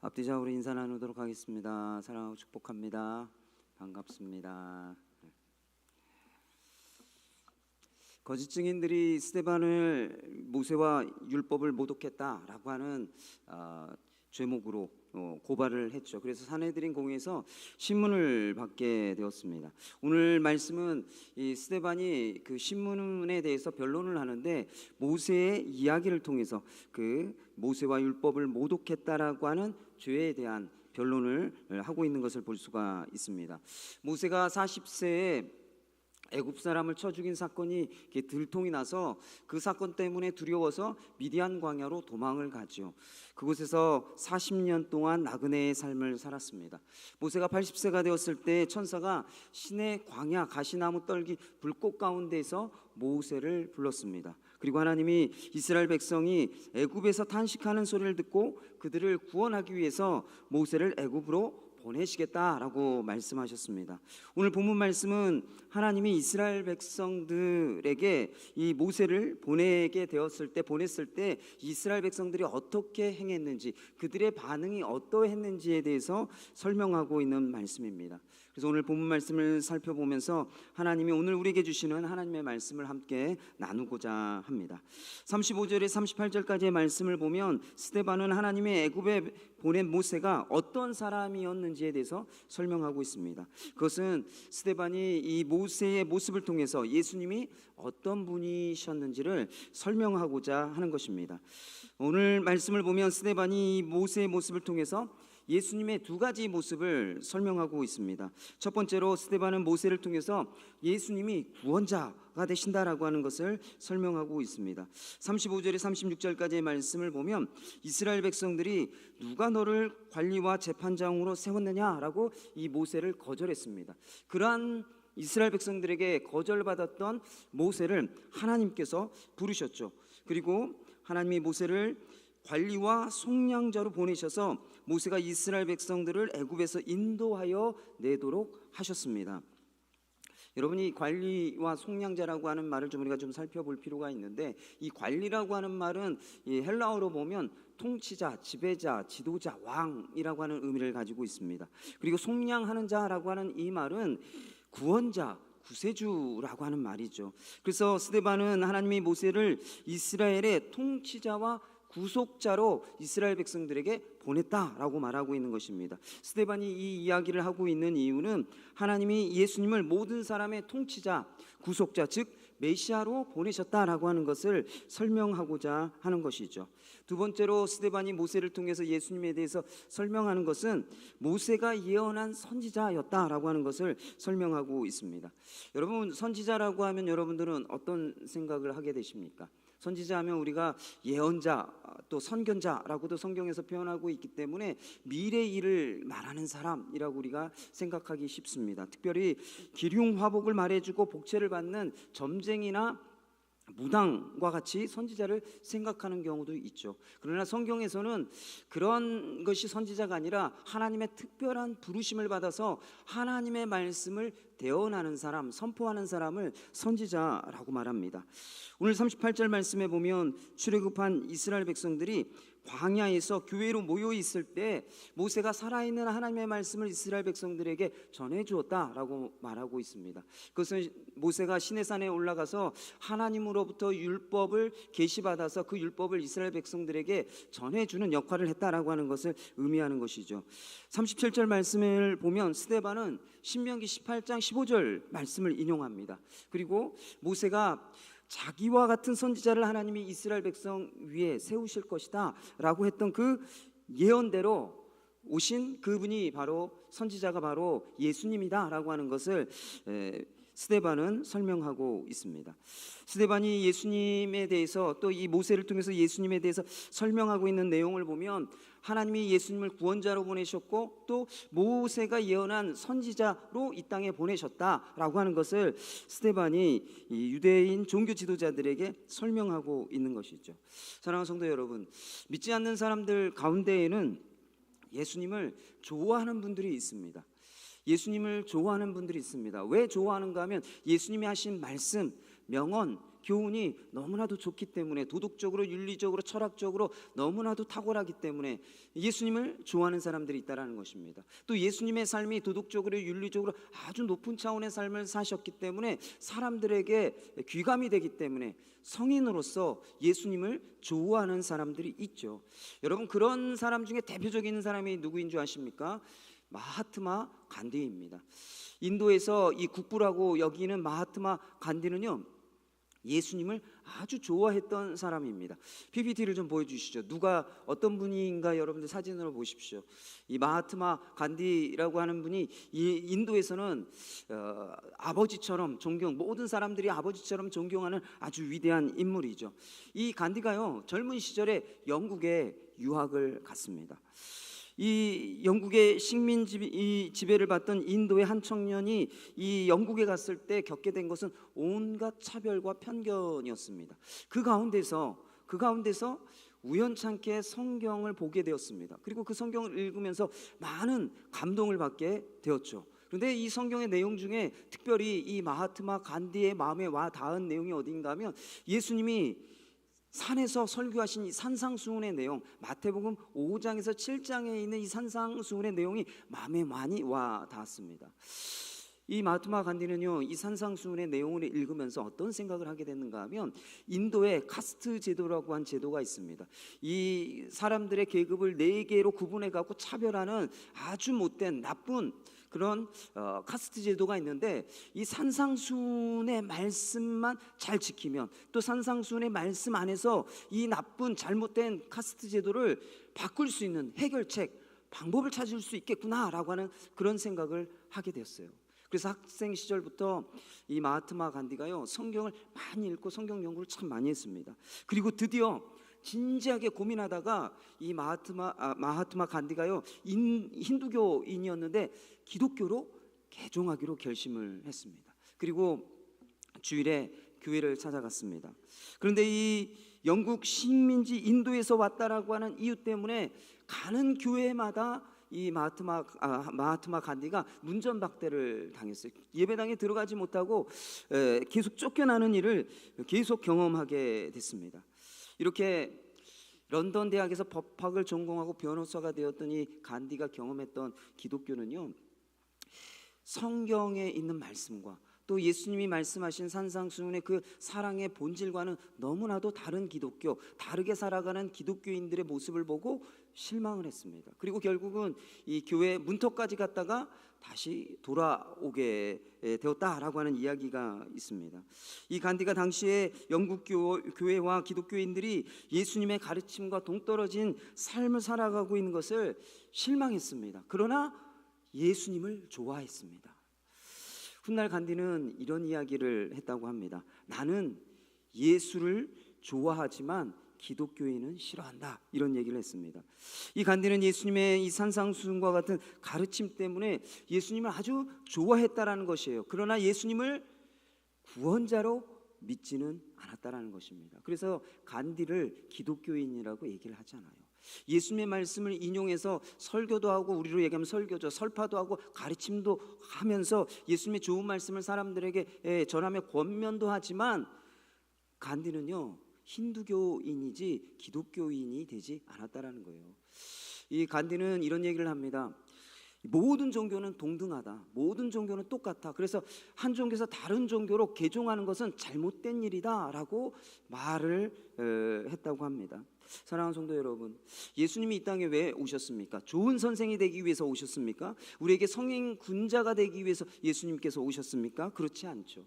앞뒤 좌우로 인사 나누도록 하겠습니다. 사랑하고 축복합니다. 반갑습니다. 거짓 증인들이 스데반을 모세와 율법을 모독했다라고 하는 죄목으로 고발을 했죠. 그래서 산헤드린 공회에서 신문을 받게 되었습니다. 오늘 말씀은 이 스데반이 그 신문에 대해서 변론을 하는데 모세의 이야기를 통해서 그 모세와 율법을 모독했다라고 하는 죄에 대한 변론을 하고 있는 것을 볼 수가 있습니다. 모세가 40세에 애굽 사람을 쳐 죽인 사건이 들통이 나서 그 사건 때문에 두려워서 미디안 광야로 도망을 가죠. 그곳에서 40년 동안 나그네의 삶을 살았습니다. 모세가 80세가 되었을 때 천사가 신의 광야 가시나무 떨기 불꽃 가운데에서 모세를 불렀습니다. 그리고 하나님이 이스라엘 백성이 애굽에서 탄식하는 소리를 듣고 그들을 구원하기 위해서 모세를 애굽으로 보내시겠다라고 말씀하셨습니다. 오늘 본문 말씀은 하나님이 이스라엘 백성들에게 이 모세를 보냈을 때 이스라엘 백성들이 어떻게 행했는지, 그들의 반응이 어떠했는지에 대해서 설명하고 있는 말씀입니다. 그래서 오늘 본문 말씀을 살펴보면서 하나님이 오늘 우리에게 주시는 하나님의 말씀을 함께 나누고자 합니다. 35절에 38절까지의 말씀을 보면 스데반은 하나님의 애굽에 보낸 모세가 어떤 사람이었는지에 대해서 설명하고 있습니다. 그것은 스데반이 이 모세의 모습을 통해서 예수님이 어떤 분이셨는지를 설명하고자 하는 것입니다. 오늘 말씀을 보면 스데반이 이 모세의 모습을 통해서 예수님의 두 가지 모습을 설명하고 있습니다. 첫 번째로 스데반은 모세를 통해서 예수님이 구원자가 되신다라고 하는 것을 설명하고 있습니다. 35절에 36절까지의 말씀을 보면 이스라엘 백성들이 누가 너를 관리와 재판장으로 세웠느냐라고 이 모세를 거절했습니다. 그러한 이스라엘 백성들에게 거절받았던 모세를 하나님께서 부르셨죠. 그리고 하나님이 모세를 관리와 속량자로 보내셔서 모세가 이스라엘 백성들을 애굽에서 인도하여 내도록 하셨습니다. 여러분이 관리와 속량자라고 하는 말을 우리가 좀 살펴볼 필요가 있는데, 이 관리라고 하는 말은 이 헬라어로 보면 통치자, 지배자, 지도자, 왕이라고 하는 의미를 가지고 있습니다. 그리고 속량하는 자라고 하는 이 말은 구원자, 구세주라고 하는 말이죠. 그래서 스데반은 하나님이 모세를 이스라엘의 통치자와 구속자로 이스라엘 백성들에게 보냈다라고 말하고 있는 것입니다. 스데반이 이 이야기를 하고 있는 이유는 하나님이 예수님을 모든 사람의 통치자, 구속자, 즉 메시아로 보내셨다라고 하는 것을 설명하고자 하는 것이죠. 두 번째로 스데반이 모세를 통해서 예수님에 대해서 설명하는 것은 모세가 예언한 선지자였다라고 하는 것을 설명하고 있습니다. 여러분, 선지자라고 하면 여러분들은 어떤 생각을 하게 되십니까? 선지자 하면 우리가 예언자 또 선견자라고도 성경에서 표현하고 있기 때문에 미래 일을 말하는 사람이라고 우리가 생각하기 쉽습니다. 특별히 기륭화복을 말해주고 복채를 받는 점쟁이나 무당과 같이 선지자를 생각하는 경우도 있죠. 그러나 성경에서는 그런 것이 선지자가 아니라 하나님의 특별한 부르심을 받아서 하나님의 말씀을 대언하는 사람, 선포하는 사람을 선지자라고 말합니다. 오늘 38절 말씀에 보면 출애굽한 이스라엘 백성들이 광야에서 교회로 모여 있을 때 모세가 살아있는 하나님의 말씀을 이스라엘 백성들에게 전해 주었다라고 말하고 있습니다. 그것은 모세가 시내산에 올라가서 하나님으로부터 율법을 계시받아서 그 율법을 이스라엘 백성들에게 전해주는 역할을 했다라고 하는 것을 의미하는 것이죠. 37절 말씀을 보면 스데반은 신명기 18장 15절 말씀을 인용합니다. 그리고 모세가 자기와 같은 선지자를 하나님이 이스라엘 백성 위에 세우실 것이다 라고 했던 그 예언대로 오신 그분이 바로 선지자가 바로 예수님이다 라고 하는 것을 스데반은 설명하고 있습니다. 스데반이 예수님에 대해서 또 이 모세를 통해서 예수님에 대해서 설명하고 있는 내용을 보면 하나님이 예수님을 구원자로 보내셨고 또 모세가 예언한 선지자로 이 땅에 보내셨다라고 하는 것을 스데반이 이 유대인 종교 지도자들에게 설명하고 있는 것이죠. 사랑하는 성도 여러분, 믿지 않는 사람들 가운데에는 예수님을 좋아하는 분들이 있습니다. 예수님을 좋아하는 분들이 있습니다. 왜 좋아하는가 하면 예수님이 하신 말씀, 명언, 교훈이 너무나도 좋기 때문에, 도덕적으로, 윤리적으로, 철학적으로 너무나도 탁월하기 때문에 예수님을 좋아하는 사람들이 있다라는 것입니다. 또 예수님의 삶이 도덕적으로, 윤리적으로 아주 높은 차원의 삶을 사셨기 때문에 사람들에게 귀감이 되기 때문에 성인으로서 예수님을 좋아하는 사람들이 있죠. 여러분, 그런 사람 중에 대표적인 사람이 누구인 줄 아십니까? 마하트마 간디입니다. 인도에서 이 국부라고 여기는 마하트마 간디는요, 예수님을 아주 좋아했던 사람입니다. PPT를 좀 보여주시죠. 누가 어떤 분인가 여러분들 사진으로 보십시오. 이 마하트마 간디라고 하는 분이 이 인도에서는 아버지처럼 모든 사람들이 아버지처럼 존경하는 아주 위대한 인물이죠. 이 간디가요, 젊은 시절에 영국에 유학을 갔습니다. 이 영국의 식민 지배를 받던 인도의 한 청년이 이 영국에 갔을 때 겪게 된 것은 온갖 차별과 편견이었습니다. 그 가운데서 우연찮게 성경을 보게 되었습니다. 그리고 그 성경을 읽으면서 많은 감동을 받게 되었죠. 그런데 이 성경의 내용 중에 특별히 이 마하트마 간디의 마음에 와 닿은 내용이 어딘가 하면, 예수님이 산에서 설교하신 이 산상수훈의 내용, 마태복음 5장에서 7장에 있는 이 산상수훈의 내용이 마음에 많이 와 닿았습니다. 이 마하트마 간디는요, 이 산상수훈의 내용을 읽으면서 어떤 생각을 하게 됐는가 하면, 인도에 카스트 제도라고 한 제도가 있습니다. 이 사람들의 계급을 4개로 구분해 갖고 차별하는 아주 못된 나쁜 그런 카스트 제도가 있는데, 이 산상수훈의 말씀만 잘 지키면, 또 산상수훈의 말씀 안에서 이 나쁜 잘못된 카스트 제도를 바꿀 수 있는 해결책, 방법을 찾을 수 있겠구나라고 하는 그런 생각을 하게 됐어요. 그래서 학생 시절부터 이 마하트마 간디가요, 성경을 많이 읽고 성경 연구를 참 많이 했습니다. 그리고 드디어 진지하게 고민하다가 이 마하트마 간디가요, 힌두교인이었는데 기독교로 개종하기로 결심을 했습니다. 그리고 주일에 교회를 찾아갔습니다. 그런데 이 영국 식민지 인도에서 왔다라고 하는 이유 때문에 가는 교회마다 이 마하트마 간디가 문전박대를 당했어요. 예배당에 들어가지 못하고 계속 쫓겨나는 일을 계속 경험하게 됐습니다. 이렇게 런던 대학에서 법학을 전공하고 변호사가 되었던 이 간디가 경험했던 기독교는요, 성경에 있는 말씀과 또 예수님이 말씀하신 산상수훈의 그 사랑의 본질과는 너무나도 다른 기독교, 다르게 살아가는 기독교인들의 모습을 보고 실망을 했습니다. 그리고 결국은 이 교회 문턱까지 갔다가 다시 돌아오게 되었다라고 하는 이야기가 있습니다. 이 간디가 당시에 영국 교회와 기독교인들이 예수님의 가르침과 동떨어진 삶을 살아가고 있는 것을 실망했습니다. 그러나 예수님을 좋아했습니다. 훗날 간디는 이런 이야기를 했다고 합니다. 나는 예수를 좋아하지만 기독교인은 싫어한다, 이런 얘기를 했습니다. 이 간디는 예수님의 이 산상수훈과 같은 가르침 때문에 예수님을 아주 좋아했다라는 것이에요. 그러나 예수님을 구원자로 믿지는 않았다라는 것입니다. 그래서 간디를 기독교인이라고 얘기를 하잖아요. 예수님의 말씀을 인용해서 설교도 하고, 우리로 얘기하면 설교죠, 설파도 하고 가르침도 하면서 예수님의 좋은 말씀을 사람들에게 전하며 권면도 하지만, 간디는요, 힌두교인이지 기독교인이 되지 않았다라는 거예요. 이 간디는 이런 얘기를 합니다. 모든 종교는 동등하다, 모든 종교는 똑같아, 그래서 한 종교에서 다른 종교로 개종하는 것은 잘못된 일이다 라고 말을 했다고 합니다. 사랑하는 성도 여러분, 예수님이 이 땅에 왜 오셨습니까? 좋은 선생이 되기 위해서 오셨습니까? 우리에게 성인 군자가 되기 위해서 예수님께서 오셨습니까? 그렇지 않죠.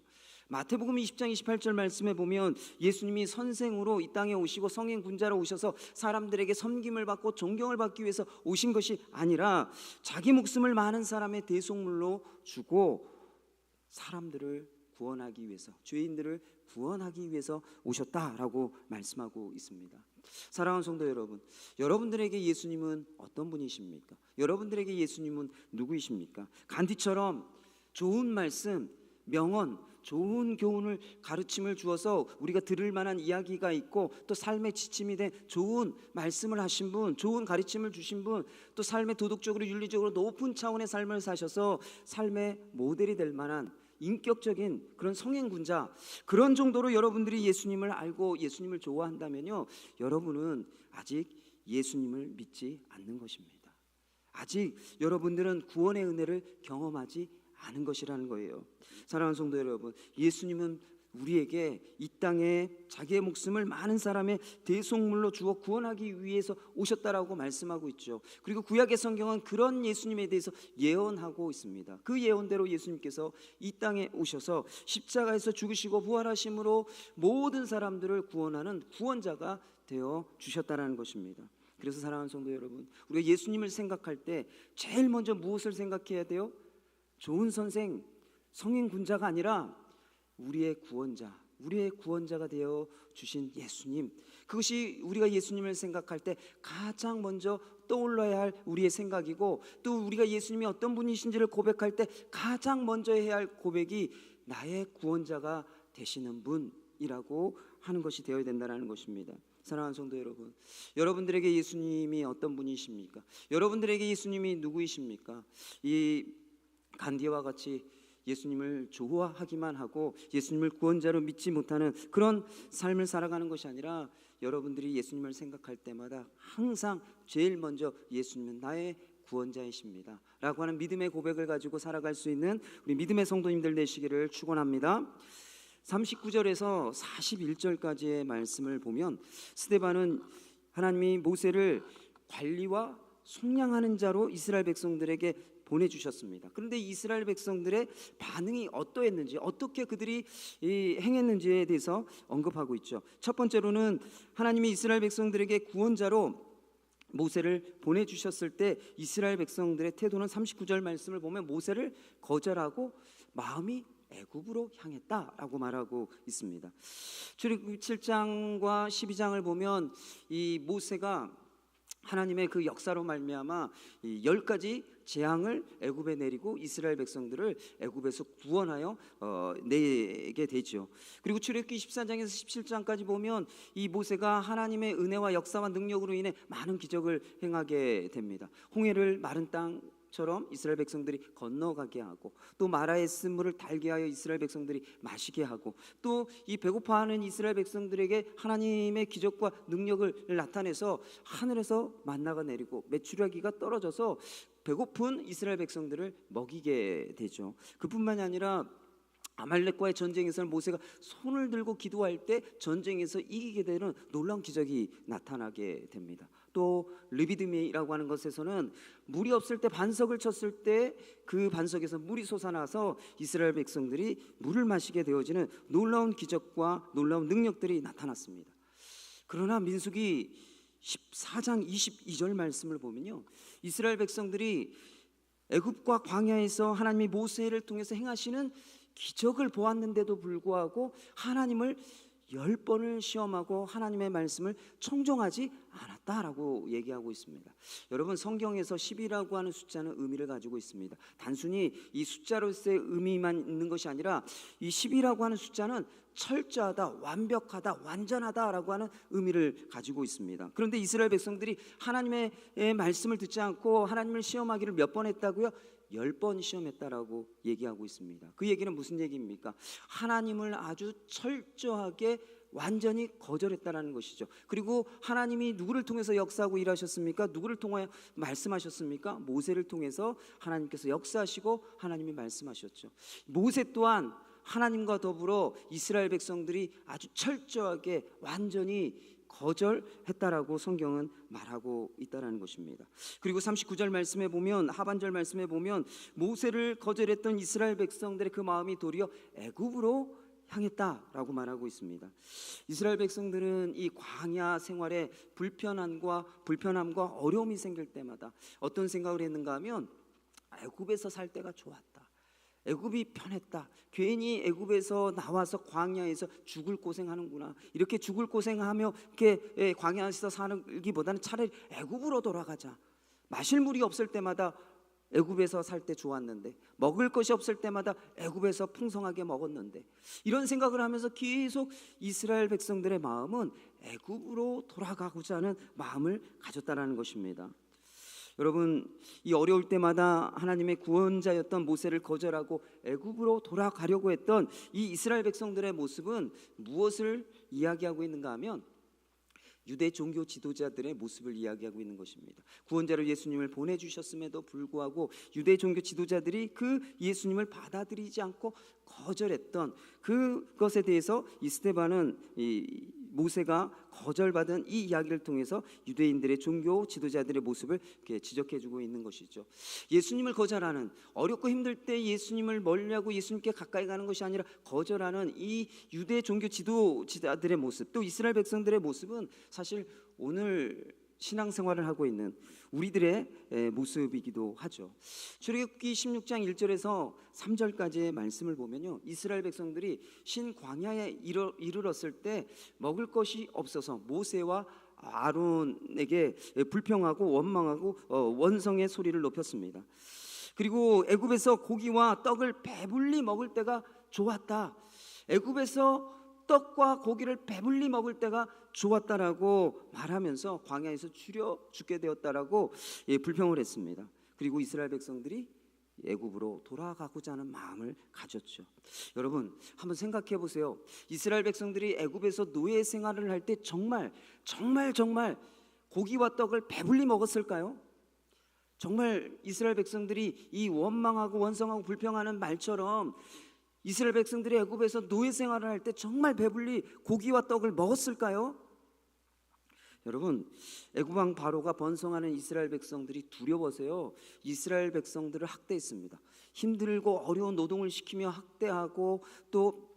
마태복음 20장 28절 말씀에 보면 예수님이 선생으로 이 땅에 오시고 성인 군자로 오셔서 사람들에게 섬김을 받고 존경을 받기 위해서 오신 것이 아니라 자기 목숨을 많은 사람의 대속물로 주고 사람들을 구원하기 위해서, 죄인들을 구원하기 위해서 오셨다라고 말씀하고 있습니다. 사랑하는 성도 여러분, 여러분들에게 예수님은 어떤 분이십니까? 여러분들에게 예수님은 누구이십니까? 간디처럼 좋은 말씀, 명언, 좋은 교훈을, 가르침을 주어서 우리가 들을 만한 이야기가 있고, 또 삶의 지침이 된 좋은 말씀을 하신 분, 좋은 가르침을 주신 분, 또 삶의 도덕적으로 윤리적으로 높은 차원의 삶을 사셔서 삶의 모델이 될 만한 인격적인 그런 성행군자, 그런 정도로 여러분들이 예수님을 알고 예수님을 좋아한다면요, 여러분은 아직 예수님을 믿지 않는 것입니다. 아직 여러분들은 구원의 은혜를 경험하지 않은 것이라는 거예요. 사랑하는 성도 여러분, 예수님은 우리에게 이 땅에 자기의 목숨을 많은 사람의 대속물로 주어 구원하기 위해서 오셨다라고 말씀하고 있죠. 그리고 구약의 성경은 그런 예수님에 대해서 예언하고 있습니다. 그 예언대로 예수님께서 이 땅에 오셔서 십자가에서 죽으시고 부활하심으로 모든 사람들을 구원하는 구원자가 되어 주셨다라는 것입니다. 그래서 사랑하는 성도 여러분, 우리가 예수님을 생각할 때 제일 먼저 무엇을 생각해야 돼요? 좋은 선생, 성인군자가 아니라 우리의 구원자, 우리의 구원자가 되어 주신 예수님, 그것이 우리가 예수님을 생각할 때 가장 먼저 떠올라야 할 우리의 생각이고, 또 우리가 예수님이 어떤 분이신지를 고백할 때 가장 먼저 해야 할 고백이 나의 구원자가 되시는 분이라고 하는 것이 되어야 된다는 것입니다. 사랑하는 성도 여러분, 여러분들에게 예수님이 어떤 분이십니까? 여러분들에게 예수님이 누구이십니까? 이 간디와 같이 예수님을 좋아하기만 하고 예수님을 구원자로 믿지 못하는 그런 삶을 살아가는 것이 아니라, 여러분들이 예수님을 생각할 때마다 항상 제일 먼저 예수님은 나의 구원자이십니다 라고 하는 믿음의 고백을 가지고 살아갈 수 있는 우리 믿음의 성도님들 되시기를 축원합니다. 39절에서 41절까지의 말씀을 보면, 스데반은 하나님이 모세를 관리와 속량하는 자로 이스라엘 백성들에게 보내주셨습니다. 그런데 이스라엘 백성들의 반응이 어떠했는지, 어떻게 그들이 행했는지에 대해서 언급하고 있죠. 첫 번째로는 하나님이 이스라엘 백성들에게 구원자로 모세를 보내주셨을 때 이스라엘 백성들의 태도는 39절 말씀을 보면 모세를 거절하고 마음이 애굽으로 향했다라고 말하고 있습니다. 출애굽기 7장과 12장을 보면 이 모세가 하나님의 그 역사로 말미암아 10가지 재앙을 애굽에 내리고 이스라엘 백성들을 애굽에서 구원하여 내게 되죠. 그리고 출애굽기 14장에서 17장까지 보면 이 모세가 하나님의 은혜와 역사와 능력으로 인해 많은 기적을 행하게 됩니다. 홍해를 마른 땅처럼 이스라엘 백성들이 건너가게 하고, 또 마라의 쓴물을 달게 하여 이스라엘 백성들이 마시게 하고, 또 이 배고파하는 이스라엘 백성들에게 하나님의 기적과 능력을 나타내서 하늘에서 만나가 내리고 메추라기가 떨어져서 배고픈 이스라엘 백성들을 먹이게 되죠. 그뿐만이 아니라 아말렉과의 전쟁에서는 모세가 손을 들고 기도할 때 전쟁에서 이기게 되는 놀라운 기적이 나타나게 됩니다. 또 르비딤이라고 하는 것에서는 물이 없을 때 반석을 쳤을 때 그 반석에서 물이 솟아나서 이스라엘 백성들이 물을 마시게 되어지는 놀라운 기적과 놀라운 능력들이 나타났습니다. 그러나 민수기 14장 22절 말씀을 보면요, 이스라엘 백성들이 애굽과 광야에서 하나님이 모세를 통해서 행하시는 기적을 보았는데도 불구하고 하나님을 10번을 시험하고 하나님의 말씀을 청종하지 않았다라고 얘기하고 있습니다. 여러분, 성경에서 10이라고 하는 숫자는 의미를 가지고 있습니다. 단순히 이 숫자로서의 의미만 있는 것이 아니라 이 10이라고 하는 숫자는 철저하다, 완벽하다, 완전하다라고 하는 의미를 가지고 있습니다. 그런데 이스라엘 백성들이 하나님의 말씀을 듣지 않고 하나님을 시험하기를 몇 번 했다고요? 10번 시험했다라고 얘기하고 있습니다. 그 얘기는 무슨 얘기입니까? 하나님을 아주 철저하게 완전히 거절했다라는 것이죠. 그리고 하나님이 누구를 통해서 역사하고 일하셨습니까? 누구를 통하여 말씀하셨습니까? 모세를 통해서 하나님께서 역사하시고 하나님이 말씀하셨죠. 모세 또한 하나님과 더불어 이스라엘 백성들이 아주 철저하게 완전히 거절했다라고 성경은 말하고 있다라는 것입니다. 그리고 39절 말씀에 보면, 하반절 말씀에 보면 모세를 거절했던 이스라엘 백성들의 그 마음이 도리어 애굽으로 향했다라고 말하고 있습니다. 이스라엘 백성들은 이 광야 생활에 불편함과 어려움이 생길 때마다 어떤 생각을 했는가 하면, 애굽에서 살 때가 좋았다, 애굽이 편했다, 괜히 애굽에서 나와서 광야에서 죽을 고생하는구나, 이렇게 죽을 고생하며 이렇게 광야에서 살기보다는 차라리 애굽으로 돌아가자, 마실 물이 없을 때마다 애굽에서 살 때 좋았는데, 먹을 것이 없을 때마다 애굽에서 풍성하게 먹었는데, 이런 생각을 하면서 계속 이스라엘 백성들의 마음은 애굽으로 돌아가고자 하는 마음을 가졌다는 것입니다. 여러분, 이 어려울 때마다 하나님의 구원자였던 모세를 거절하고 애굽으로 돌아가려고 했던 이 이스라엘 백성들의 모습은 무엇을 이야기하고 있는가 하면 유대 종교 지도자들의 모습을 이야기하고 있는 것입니다. 구원자로 예수님을 보내주셨음에도 불구하고 유대 종교 지도자들이 그 예수님을 받아들이지 않고 거절했던 그것에 대해서 이 스데반은 이 모세가 거절받은 이 이야기를 통해서 유대인들의 종교 지도자들의 모습을 이렇게 지적해주고 있는 것이죠. 예수님을 거절하는, 어렵고 힘들 때 예수님을 멀리하고 예수님께 가까이 가는 것이 아니라 거절하는 이 유대 종교 지도자들의 모습, 또 이스라엘 백성들의 모습은 사실 오늘 신앙생활을 하고 있는 우리들의 모습이기도 하죠. 출애굽기 16장 1절에서 3절까지의 말씀을 보면요, 이스라엘 백성들이 신 광야에 이르렀을 때 먹을 것이 없어서 모세와 아론에게 불평하고 원망하고 원성의 소리를 높였습니다. 그리고 애굽에서 고기와 떡을 배불리 먹을 때가 좋았다, 애굽에서 떡과 고기를 배불리 먹을 때가 좋았다라고 말하면서 광야에서 추려 죽게 되었다라고 불평을 했습니다. 그리고 이스라엘 백성들이 애굽으로 돌아가고자 하는 마음을 가졌죠. 여러분, 한번 생각해 보세요. 이스라엘 백성들이 애굽에서 노예 생활을 할 때 정말 고기와 떡을 배불리 먹었을까요? 정말 이스라엘 백성들이 이 원망하고 원성하고 불평하는 말처럼 이스라엘 백성들이 애굽에서 노예 생활을 할 때 정말 배불리 고기와 떡을 먹었을까요? 여러분, 애굽 왕 바로가 번성하는 이스라엘 백성들이 두려워서요, 이스라엘 백성들을 학대했습니다. 힘들고 어려운 노동을 시키며 학대하고 또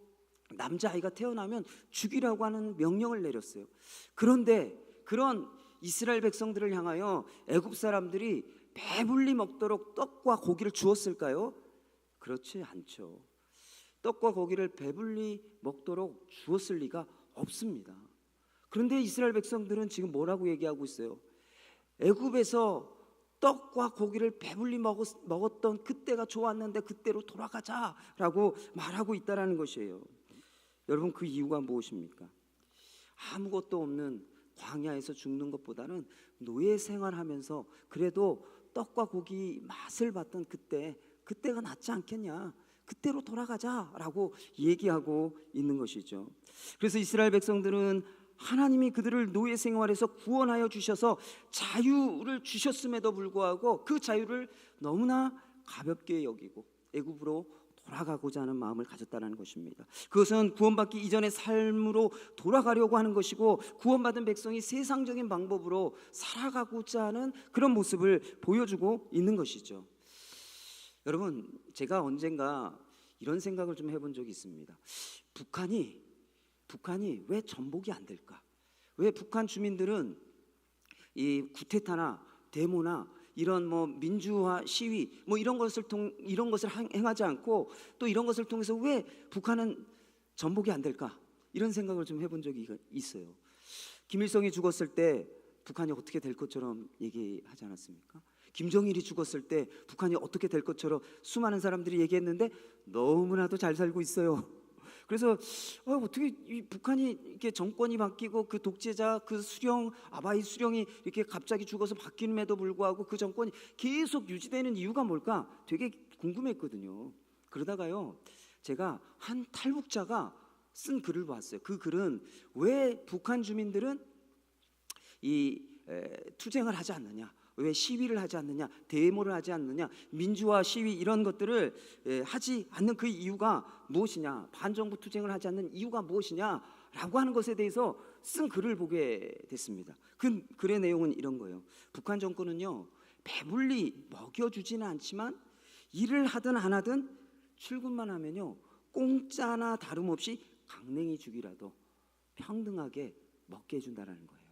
남자아이가 태어나면 죽이라고 하는 명령을 내렸어요. 그런데 그런 이스라엘 백성들을 향하여 애굽 사람들이 배불리 먹도록 떡과 고기를 주었을까요? 그렇지 않죠. 떡과 고기를 배불리 먹도록 주었을 리가 없습니다. 그런데 이스라엘 백성들은 지금 뭐라고 얘기하고 있어요? 애굽에서 떡과 고기를 배불리 먹었던 그때가 좋았는데 그때로 돌아가자라고 말하고 있다라는 것이에요. 여러분, 그 이유가 무엇입니까? 아무것도 없는 광야에서 죽는 것보다는 노예 생활하면서 그래도 떡과 고기 맛을 봤던 그때가 낫지 않겠냐, 그때로 돌아가자라고 얘기하고 있는 것이죠. 그래서 이스라엘 백성들은 하나님이 그들을 노예 생활에서 구원하여 주셔서 자유를 주셨음에도 불구하고 그 자유를 너무나 가볍게 여기고 애굽으로 돌아가고자 하는 마음을 가졌다는 것입니다. 그것은 구원받기 이전의 삶으로 돌아가려고 하는 것이고, 구원받은 백성이 세상적인 방법으로 살아가고자 하는 그런 모습을 보여주고 있는 것이죠. 여러분, 제가 언젠가 이런 생각을 좀 해본 적이 있습니다. 북한이 왜 전복이 안 될까? 왜 북한 주민들은 이 쿠데타나 데모나 이런 민주화 시위 이런 것을 행하지 않고 또 이런 것을 통해서 왜 북한은 전복이 안 될까? 이런 생각을 좀 해본 적이 있어요. 김일성이 죽었을 때 북한이 어떻게 될 것처럼 얘기하지 않았습니까? 김정일이 죽었을 때 북한이 어떻게 될 것처럼 수많은 사람들이 얘기했는데 너무나도 잘 살고 있어요. 그래서 어떻게 이 북한이 이렇게 정권이 바뀌고 그 독재자 그 수령 아바이 수령이 이렇게 갑자기 죽어서 바뀌는에도 불구하고 그 정권이 계속 유지되는 이유가 뭘까 되게 궁금했거든요. 그러다가요, 제가 한 탈북자가 쓴 글을 봤어요. 그 글은 왜 북한 주민들은 투쟁을 하지 않느냐, 왜 시위를 하지 않느냐, 데모를 하지 않느냐, 민주화 시위 이런 것들을 하지 않는 그 이유가 무엇이냐, 반정부 투쟁을 하지 않는 이유가 무엇이냐라고 하는 것에 대해서 쓴 글을 보게 됐습니다. 그 글의 내용은 이런 거예요. 북한 정권은요, 배불리 먹여주지는 않지만 일을 하든 안 하든 출근만 하면요, 공짜나 다름없이 강냉이 죽이라도 평등하게 먹게 해준다는 거예요.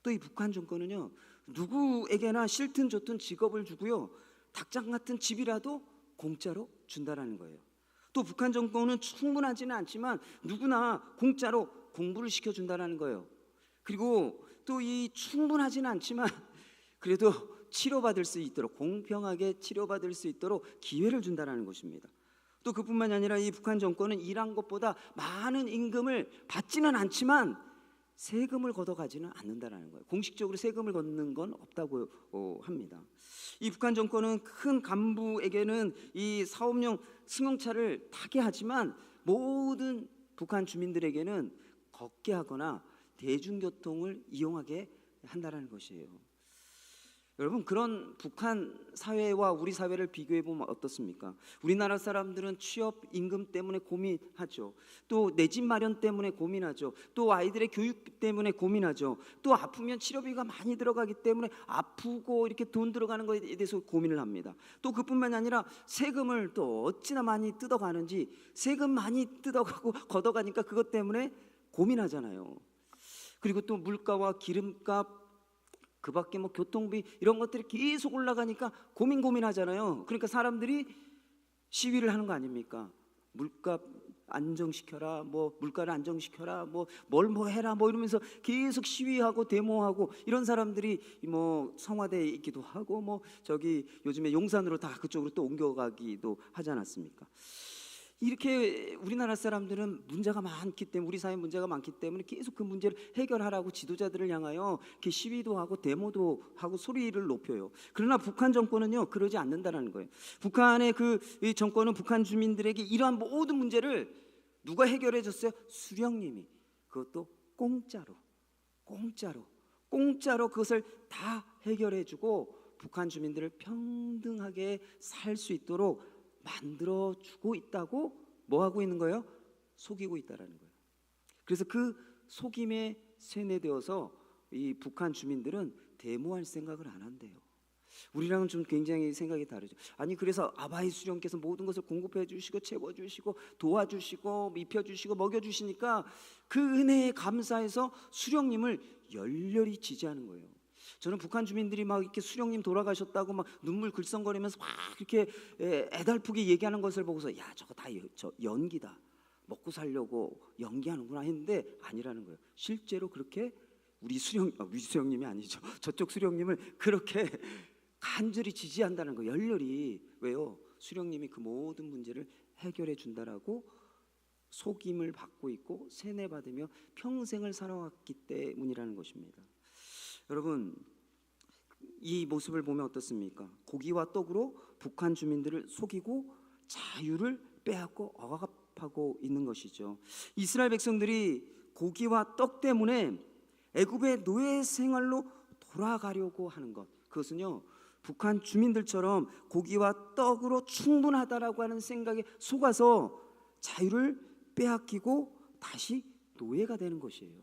또 이 북한 정권은요, 누구에게나 싫든 좋든 직업을 주고요, 닭장 같은 집이라도 공짜로 준다라는 거예요. 또 북한 정권은 충분하지는 않지만 누구나 공짜로 공부를 시켜준다라는 거예요. 그리고 또 이 충분하지는 않지만 그래도 치료받을 수 있도록, 공평하게 치료받을 수 있도록 기회를 준다라는 것입니다. 또 그뿐만이 아니라 이 북한 정권은 일한 것보다 많은 임금을 받지는 않지만 세금을 걷어가지는 않는다라는 거예요. 공식적으로 세금을 걷는 건 없다고 합니다. 이 북한 정권은 큰 간부에게는 이 사업용 승용차를 타게 하지만 모든 북한 주민들에게는 걷게 하거나 대중교통을 이용하게 한다는 것이에요. 여러분, 그런 북한 사회와 우리 사회를 비교해 보면 어떻습니까? 우리나라 사람들은 취업, 임금 때문에 고민하죠. 또 내 집 마련 때문에 고민하죠. 또 아이들의 교육 때문에 고민하죠. 또 아프면 치료비가 많이 들어가기 때문에 아프고 이렇게 돈 들어가는 것에 대해서 고민을 합니다. 또 그뿐만이 아니라 세금을 또 어찌나 많이 뜯어가는지, 세금 많이 뜯어가고 걷어가니까 그것 때문에 고민하잖아요. 그리고 또 물가와 기름값, 그 밖에 뭐 교통비 이런 것들이 계속 올라가니까 고민하잖아요. 그러니까 사람들이 시위를 하는 거 아닙니까? 물값 안정시켜라, 뭐 물가를 안정시켜라, 뭐 해라, 뭐 이러면서 계속 시위하고 데모하고, 이런 사람들이 뭐 청와대에 있기도 하고, 뭐 저기 요즘에 용산으로 다 그쪽으로 또 옮겨가기도 하지 않았습니까? 이렇게 우리나라 사람들은 문제가 많기 때문에, 우리 사회 문제가 많기 때문에 계속 그 문제를 해결하라고 지도자들을 향하여 이렇게 시위도 하고 데모도 하고 소리를 높여요. 그러나 북한 정권은요, 그러지 않는다는 거예요. 북한의 이 정권은 북한 주민들에게 이러한 모든 문제를 누가 해결해 줬어요? 수령님이. 그것도 공짜로 그것을 다 해결해 주고 북한 주민들을 평등하게 살 수 있도록 만들어주고 있다고 뭐 하고 있는 거예요? 속이고 있다라는 거예요. 그래서 그 속임에 세뇌되어서 이 북한 주민들은 데모할 생각을 안 한대요. 우리랑은 좀 굉장히 생각이 다르죠. 아니, 그래서 아바이 수령께서 모든 것을 공급해 주시고 채워주시고 도와주시고 입혀주시고 먹여주시니까 그 은혜에 감사해서 수령님을 열렬히 지지하는 거예요. 저는 북한 주민들이 막 이렇게 수령님 돌아가셨다고 막 눈물 글썽거리면서 막 이렇게 애달프게 얘기하는 것을 보고서, 야, 저거 다 연기다, 먹고 살려고 연기하는구나 했는데 아니라는 거예요. 실제로 그렇게 우리 수령님이 아니죠. 저쪽 수령님을 그렇게 간절히 지지한다는 거예요. 열렬히. 왜요? 수령님이 그 모든 문제를 해결해 준다라고 속임을 받고 있고 세뇌받으며 평생을 살아왔기 때문이라는 것입니다. 여러분, 이 모습을 보면 어떻습니까? 고기와 떡으로 북한 주민들을 속이고 자유를 빼앗고 억압하고 있는 것이죠. 이스라엘 백성들이 고기와 떡 때문에 애굽의 노예 생활로 돌아가려고 하는 것, 그것은요, 북한 주민들처럼 고기와 떡으로 충분하다라고 하는 생각에 속아서 자유를 빼앗기고 다시 노예가 되는 것이에요.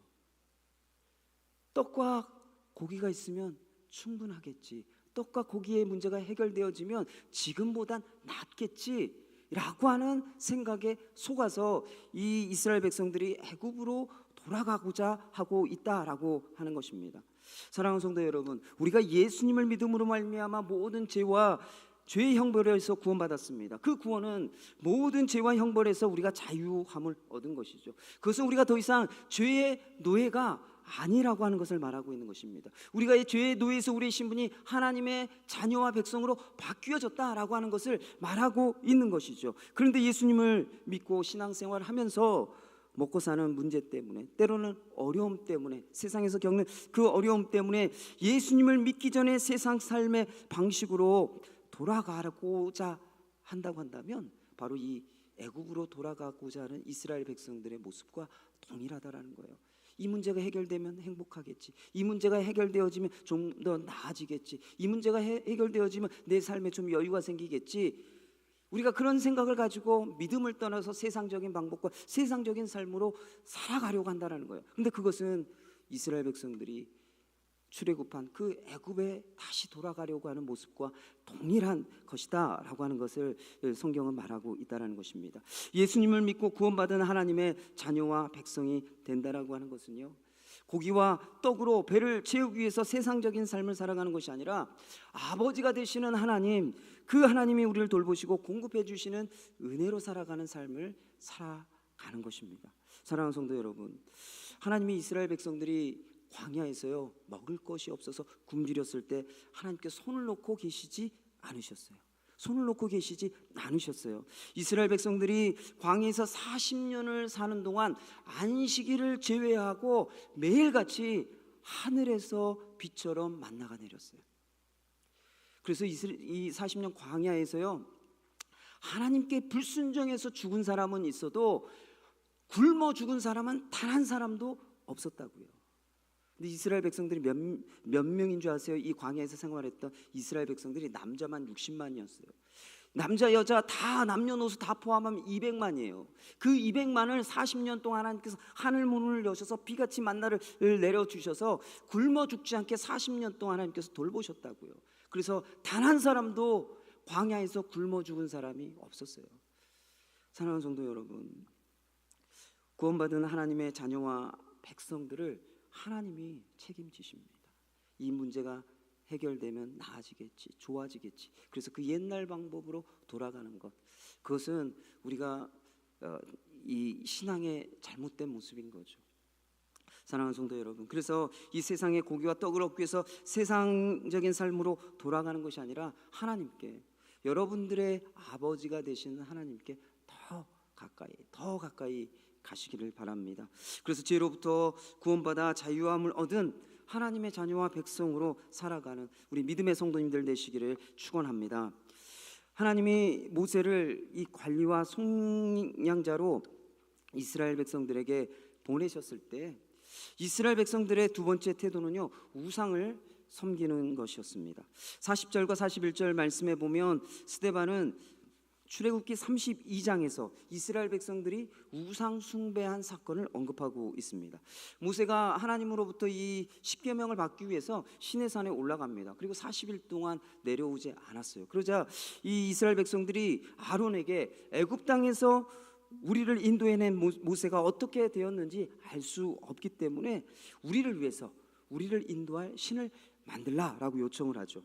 떡과 고기가 있으면 충분하겠지, 떡과 고기의 문제가 해결되어지면 지금보단 낫겠지 라고 하는 생각에 속아서 이 이스라엘 백성들이 애굽으로 돌아가고자 하고 있다라고 하는 것입니다. 사랑하는 성도 여러분, 우리가 예수님을 믿음으로 말미암아 모든 죄와 죄의 형벌에서 구원받았습니다. 그 구원은 모든 죄와 형벌에서 우리가 자유함을 얻은 것이죠. 그것은 우리가 더 이상 죄의 노예가 아니라고 하는 것을 말하고 있는 것입니다. 우리가 이 죄의 노예에서 우리의 신분이 하나님의 자녀와 백성으로 바뀌어졌다라고 하는 것을 말하고 있는 것이죠. 그런데 예수님을 믿고 신앙생활을 하면서 먹고 사는 문제 때문에, 때로는 어려움 때문에, 세상에서 겪는 그 어려움 때문에 예수님을 믿기 전에 세상 삶의 방식으로 돌아가고자 한다고 한다면 바로 이 애굽으로 돌아가고자 하는 이스라엘 백성들의 모습과 동일하다라는 거예요. 이 문제가 해결되면 행복하겠지, 이 문제가 해결되어지면 좀 더 나아지겠지, 이 문제가 해결되어지면 내 삶에 좀 여유가 생기겠지, 우리가 그런 생각을 가지고 믿음을 떠나서 세상적인 방법과 세상적인 삶으로 살아가려고 한다는 거예요. 근데 그것은 이스라엘 백성들이 출애굽한 그 애굽에 다시 돌아가려고 하는 모습과 동일한 것이다 라고 하는 것을 성경은 말하고 있다는 것입니다. 예수님을 믿고 구원받은 하나님의 자녀와 백성이 된다라고 하는 것은요, 고기와 떡으로 배를 채우기 위해서 세상적인 삶을 살아가는 것이 아니라 아버지가 되시는 하나님, 그 하나님이 우리를 돌보시고 공급해 주시는 은혜로 살아가는 삶을 살아가는 것입니다. 사랑하는 성도 여러분, 하나님이 이스라엘 백성들이 광야에서요 먹을 것이 없어서 굶주렸을 때 하나님께 손을 놓고 계시지 않으셨어요. 손을 놓고 계시지 않으셨어요. 이스라엘 백성들이 광야에서 40년을 사는 동안 안식일을 제외하고 매일같이 하늘에서 비처럼 만나가 내렸어요. 그래서 이 40년 광야에서요, 하나님께 불순종해서 죽은 사람은 있어도 굶어 죽은 사람은 단 한 사람도 없었다고요. 근데 이스라엘 백성들이 몇 명인 줄 아세요? 이 광야에서 생활했던 이스라엘 백성들이 남자만 60만이었어요. 남자 여자 다 남녀노소 다 포함하면 200만이에요. 그 200만을 40년 동안 하나님께서 하늘 문을 여셔서 비같이 만나를 내려주셔서 굶어 죽지 않게 40년 동안 하나님께서 돌보셨다고요. 그래서 단 한 사람도 광야에서 굶어 죽은 사람이 없었어요. 사랑하는 성도 여러분, 구원받은 하나님의 자녀와 백성들을 하나님이 책임지십니다. 이 문제가 해결되면 나아지겠지, 좋아지겠지. 그래서 그 옛날 방법으로 돌아가는 것, 그것은 우리가 이 신앙의 잘못된 모습인 거죠. 사랑하는 성도 여러분, 그래서 이 세상의 고기와 떡을 얻기 위해서 세상적인 삶으로 돌아가는 것이 아니라 하나님께, 여러분들의 아버지가 되시는 하나님께 더 가까이 가시기를 바랍니다. 그래서 죄로부터 구원받아 자유함을 얻은 하나님의 자녀와 백성으로 살아가는 우리 믿음의 성도님들 되시기를 축원합니다. 하나님이 모세를 이 관리와 속량자로 이스라엘 백성들에게 보내셨을 때 이스라엘 백성들의 두 번째 태도는요, 우상을 섬기는 것이었습니다. 40절과 41절 말씀에 보면 스데반은 출애굽기 32장에서 이스라엘 백성들이 우상 숭배한 사건을 언급하고 있습니다. 모세가 하나님으로부터 이 십계명을 받기 위해서 시내산에 올라갑니다. 그리고 40일 동안 내려오지 않았어요. 그러자 이 이스라엘 백성들이 아론에게 애굽 땅에서 우리를 인도해낸 모세가 어떻게 되었는지 알 수 없기 때문에 우리를 위해서 우리를 인도할 신을 만들라라고 요청을 하죠.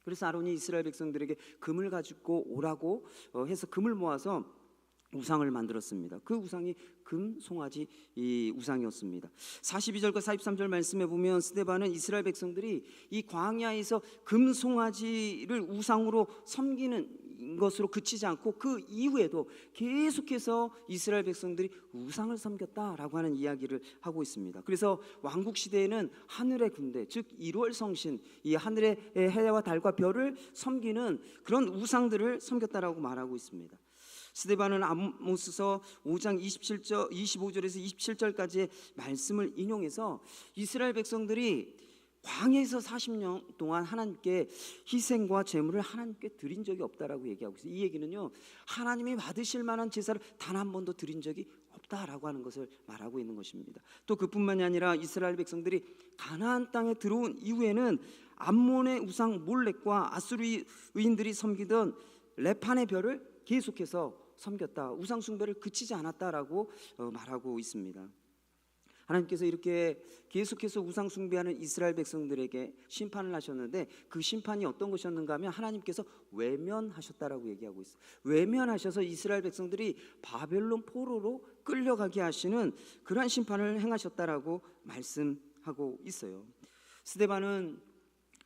그래서 아론이 이스라엘 백성들에게 금을 가지고 오라고 해서 금을 모아서 우상을 만들었습니다. 그 우상이 금 송아지 이 우상이었습니다. 42절과 43절 말씀에 보면 스데반은 이스라엘 백성들이 이 광야에서 금 송아지를 우상으로 섬기는 것으로 그치지 않고 그 이후에도 계속해서 이스라엘 백성들이 우상을 섬겼다라고 하는 이야기를 하고 있습니다. 그래서 왕국 시대에는 하늘의 군대, 즉 1월 성신, 이 하늘의 해와 달과 별을 섬기는 그런 우상들을 섬겼다라고 말하고 있습니다. 스데반은 아모스서 5장 25절에서 27절까지의 말씀을 인용해서 이스라엘 백성들이 광야에서 40년 동안 하나님께 희생과 제물을 하나님께 드린 적이 없다라고 얘기하고 있어요. 이 얘기는요, 하나님이 받으실 만한 제사를 단 한 번도 드린 적이 없다라고 하는 것을 말하고 있는 것입니다. 또 그뿐만이 아니라 이스라엘 백성들이 가나안 땅에 들어온 이후에는 암몬의 우상 몰렉과 아수르인들이 섬기던 레판의 별을 계속해서 섬겼다, 우상 숭배를 그치지 않았다라고 말하고 있습니다. 하나님께서 이렇게 계속해서 우상 숭배하는 이스라엘 백성들에게 심판을 하셨는데 그 심판이 어떤 것이었는가 하면 하나님께서 외면하셨다라고 얘기하고 있어요. 외면하셔서 이스라엘 백성들이 바벨론 포로로 끌려가게 하시는 그러한 심판을 행하셨다라고 말씀하고 있어요. 스데반은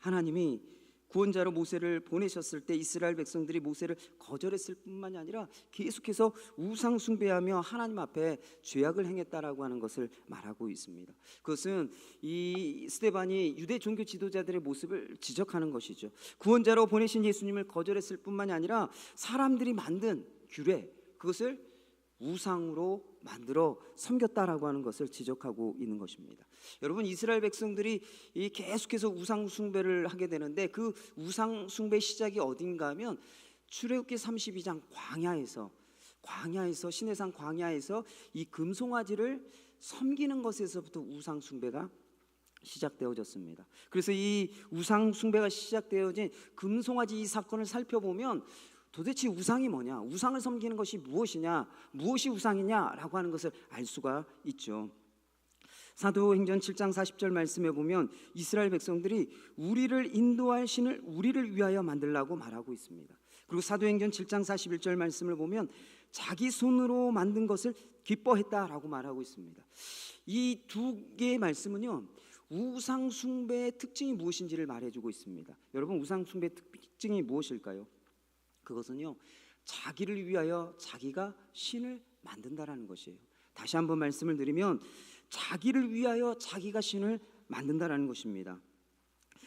하나님이 구원자로 모세를 보내셨을 때 이스라엘 백성들이 모세를 거절했을 뿐만이 아니라 계속해서 우상 숭배하며 하나님 앞에 죄악을 행했다라고 하는 것을 말하고 있습니다. 그것은 이 스데반이 유대 종교 지도자들의 모습을 지적하는 것이죠. 구원자로 보내신 예수님을 거절했을 뿐만이 아니라 사람들이 만든 규례, 그것을 우상으로 만들어 섬겼다라고 하는 것을 지적하고 있는 것입니다. 여러분, 이스라엘 백성들이 계속해서 우상 숭배를 하게 되는데 그 우상 숭배 시작이 어딘가 하면 출애굽기 32장 광야에서 시내산 광야에서 이 금송아지를 섬기는 것에서부터 우상 숭배가 시작되어졌습니다. 그래서 이 우상 숭배가 시작되어진 금송아지 이 사건을 살펴보면 도대체 우상이 뭐냐, 우상을 섬기는 것이 무엇이냐, 무엇이 우상이냐라고 하는 것을 알 수가 있죠. 사도행전 7장 40절 말씀에 보면 이스라엘 백성들이 우리를 인도할 신을 우리를 위하여 만들라고 말하고 있습니다. 그리고 사도행전 7장 41절 말씀을 보면 자기 손으로 만든 것을 기뻐했다라고 말하고 있습니다. 이 두 개의 말씀은요, 우상 숭배의 특징이 무엇인지를 말해주고 있습니다. 여러분, 우상 숭배의 특징이 무엇일까요? 그것은요, 자기를 위하여 자기가 신을 만든다라는 것이에요. 다시 한번 말씀을 드리면 자기를 위하여 자기가 신을 만든다라는 것입니다.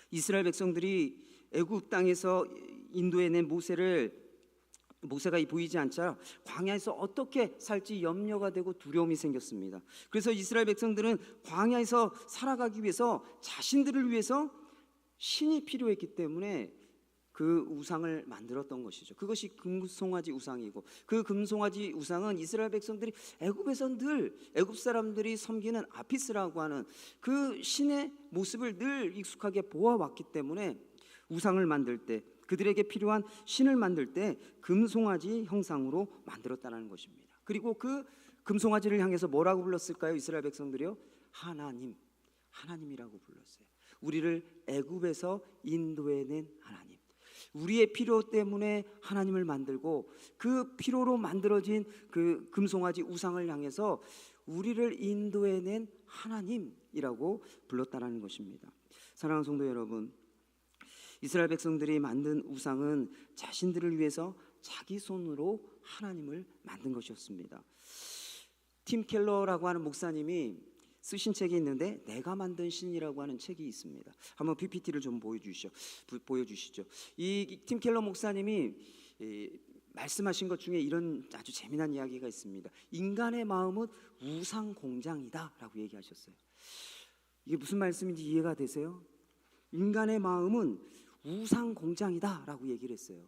이스라엘 백성들이 애굽 땅에서 인도에 낸 모세가 보이지 않자 광야에서 어떻게 살지 염려가 되고 두려움이 생겼습니다. 그래서 이스라엘 백성들은 광야에서 살아가기 위해서 자신들을 위해서 신이 필요했기 때문에 그 우상을 만들었던 것이죠. 그것이 금송아지 우상이고, 그 금송아지 우상은 이스라엘 백성들이 애굽에서 늘 애굽 사람들이 섬기는 아피스라고 하는 그 신의 모습을 늘 익숙하게 보아왔기 때문에 우상을 만들 때, 그들에게 필요한 신을 만들 때 금송아지 형상으로 만들었다는 것입니다. 그리고 그 금송아지를 향해서 뭐라고 불렀을까요? 이스라엘 백성들이요, 하나님이라고 불렀어요. 우리를 애굽에서 인도해낸 하나님, 우리의 필요 때문에 하나님을 만들고 그 필요로 만들어진 그 금송아지 우상을 향해서 우리를 인도해낸 하나님이라고 불렀다는 것입니다. 사랑하는 성도 여러분, 이스라엘 백성들이 만든 우상은 자신들을 위해서 자기 손으로 하나님을 만든 것이었습니다. 팀 켈러라고 하는 목사님이 쓰신 책이 있는데 내가 만든 신이라고 하는 책이 있습니다. 한번 PPT를 좀 보여주시죠. 이 팀 켈러 목사님이 말씀하신 것 중에 이런 아주 재미난 이야기가 있습니다. 인간의 마음은 우상 공장이다라고 얘기하셨어요. 이게 무슨 말씀인지 이해가 되세요? 인간의 마음은 우상 공장이다라고 얘기를 했어요.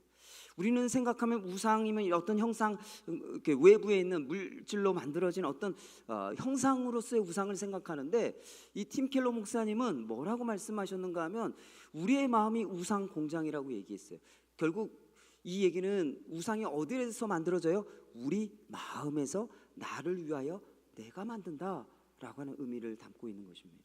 우리는 생각하면 우상이면 어떤 형상, 이렇게 외부에 있는 물질로 만들어진 어떤 형상으로서의 우상을 생각하는데, 이 팀 켈러 목사님은 뭐라고 말씀하셨는가 하면 우리의 마음이 우상 공장이라고 얘기했어요. 결국 이 얘기는 우상이 어디에서 만들어져요? 우리 마음에서 나를 위하여 내가 만든다라고 하는 의미를 담고 있는 것입니다.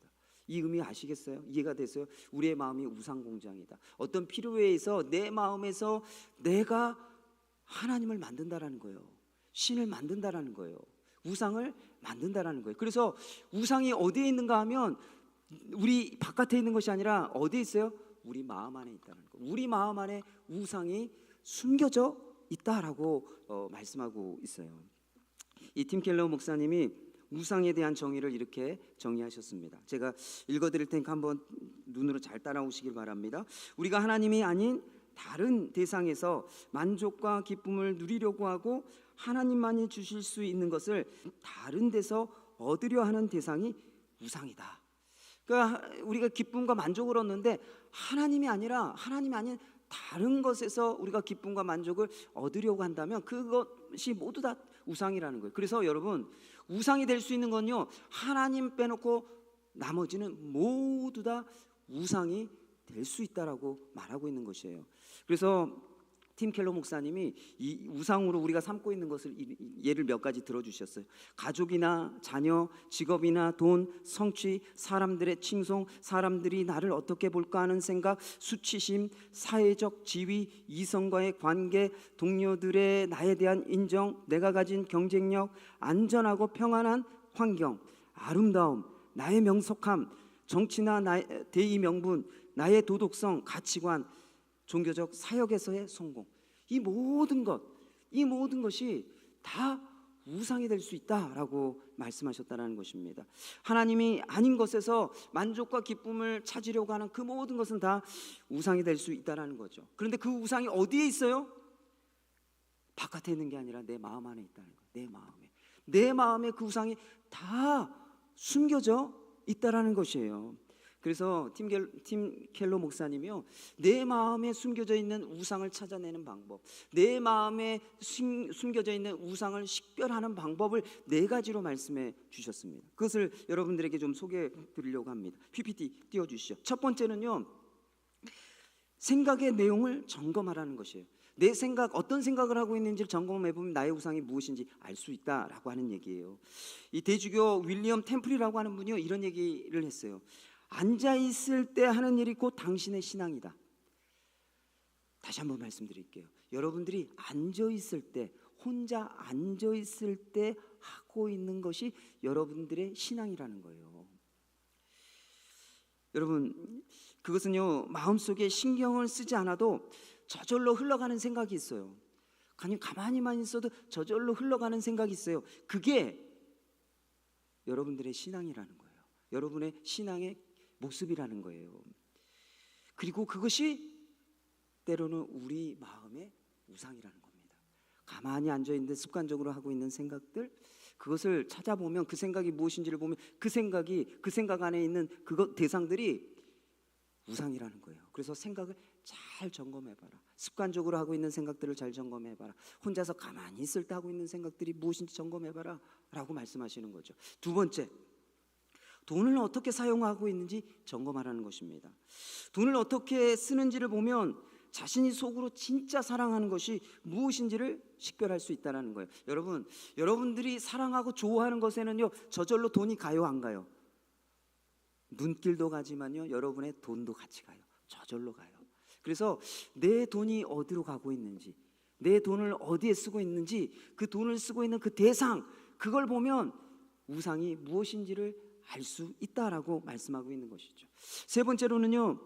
이 의미 아시겠어요? 이해가 됐어요? 우리의 마음이 우상 공장이다. 어떤 필요에 의해서 내 마음에서 내가 하나님을 만든다라는 거예요. 신을 만든다라는 거예요. 우상을 만든다라는 거예요. 그래서 우상이 어디에 있는가 하면 우리 바깥에 있는 것이 아니라 어디에 있어요? 우리 마음 안에 있다는 거예요. 우리 마음 안에 우상이 숨겨져 있다라고 말씀하고 있어요. 이 팀 켈러 목사님이 우상에 대한 정의를 이렇게 정의하셨습니다. 제가 읽어드릴 테니까 한번 눈으로 잘 따라오시길 바랍니다. 우리가 하나님이 아닌 다른 대상에서 만족과 기쁨을 누리려고 하고 하나님만이 주실 수 있는 것을 다른 데서 얻으려 하는 대상이 우상이다. 그러니까 우리가 기쁨과 만족을 얻는데 하나님이 아닌 다른 것에서 우리가 기쁨과 만족을 얻으려고 한다면 그것이 모두 다 우상이라는 거예요. 그래서 여러분, 우상이 될 수 있는 건요, 하나님 빼놓고 나머지는 모두 다 우상이 될 수 있다라고 말하고 있는 것이에요. 그래서 팀 켈러 목사님이 이 우상으로 우리가 삼고 있는 것을 예를 몇 가지 들어주셨어요. 가족이나 자녀, 직업이나 돈, 성취, 사람들의 칭송, 사람들이 나를 어떻게 볼까 하는 생각, 수치심, 사회적 지위, 이성과의 관계, 동료들의 나에 대한 인정, 내가 가진 경쟁력, 안전하고 평안한 환경, 아름다움, 나의 명석함, 정치나 나의 대의 명분, 나의 도덕성, 가치관, 종교적 사역에서의 성공, 이 모든 것이 다 우상이 될 수 있다라고 말씀하셨다는 것입니다. 하나님이 아닌 것에서 만족과 기쁨을 찾으려고 하는 그 모든 것은 다 우상이 될 수 있다는 거죠. 그런데 그 우상이 어디에 있어요? 바깥에 있는 게 아니라 내 마음 안에 있다는 거예요. 내 마음에 그 우상이 다 숨겨져 있다는 것이에요. 그래서 팀 켈러 목사님이요, 내 마음에 숨겨져 있는 우상을 찾아내는 방법, 내 마음에 숨겨져 있는 우상을 식별하는 방법을 4가지로 말씀해 주셨습니다. 그것을 여러분들에게 좀 소개해 드리려고 합니다. PPT 띄워주시죠. 첫 번째는요, 생각의 내용을 점검하라는 것이에요. 내 생각, 어떤 생각을 하고 있는지를 점검해보면 나의 우상이 무엇인지 알 수 있다라고 하는 얘기예요. 이 대주교 윌리엄 템플이라고 하는 분이요, 이런 얘기를 했어요. 앉아있을 때 하는 일이 곧 당신의 신앙이다. 다시 한번 말씀드릴게요. 여러분들이 앉아있을 때, 혼자 앉아있을 때 하고 있는 것이 여러분들의 신앙이라는 거예요. 여러분, 그것은요, 마음속에 신경을 쓰지 않아도 저절로 흘러가는 생각이 있어요. 아니 가만히만 있어도 저절로 흘러가는 생각이 있어요. 그게 여러분들의 신앙이라는 거예요. 여러분의 신앙의 모습이라는 거예요. 그리고 그것이 때로는 우리 마음의 우상이라는 겁니다. 가만히 앉아있는데 습관적으로 하고 있는 생각들, 그것을 찾아보면 그 생각이 무엇인지를 보면 그 생각 안에 있는 그것 대상들이 우상이라는 거예요. 그래서 생각을 잘 점검해봐라. 습관적으로 하고 있는 생각들을 잘 점검해봐라. 혼자서 가만히 있을 때 하고 있는 생각들이 무엇인지 점검해봐라 라고 말씀하시는 거죠. 두 번째, 돈을 어떻게 사용하고 있는지 점검하라는 것입니다. 돈을 어떻게 쓰는지를 보면 자신이 속으로 진짜 사랑하는 것이 무엇인지를 식별할 수 있다는 거예요. 여러분들이 사랑하고 좋아하는 것에는요 저절로 돈이 가요, 안 가요? 눈길도 가지만요 여러분의 돈도 같이 가요. 저절로 가요. 그래서 내 돈이 어디로 가고 있는지, 내 돈을 어디에 쓰고 있는지, 그 돈을 쓰고 있는 그 대상, 그걸 보면 우상이 무엇인지를 알 수 있다라고 말씀하고 있는 것이죠. 세 번째로는요,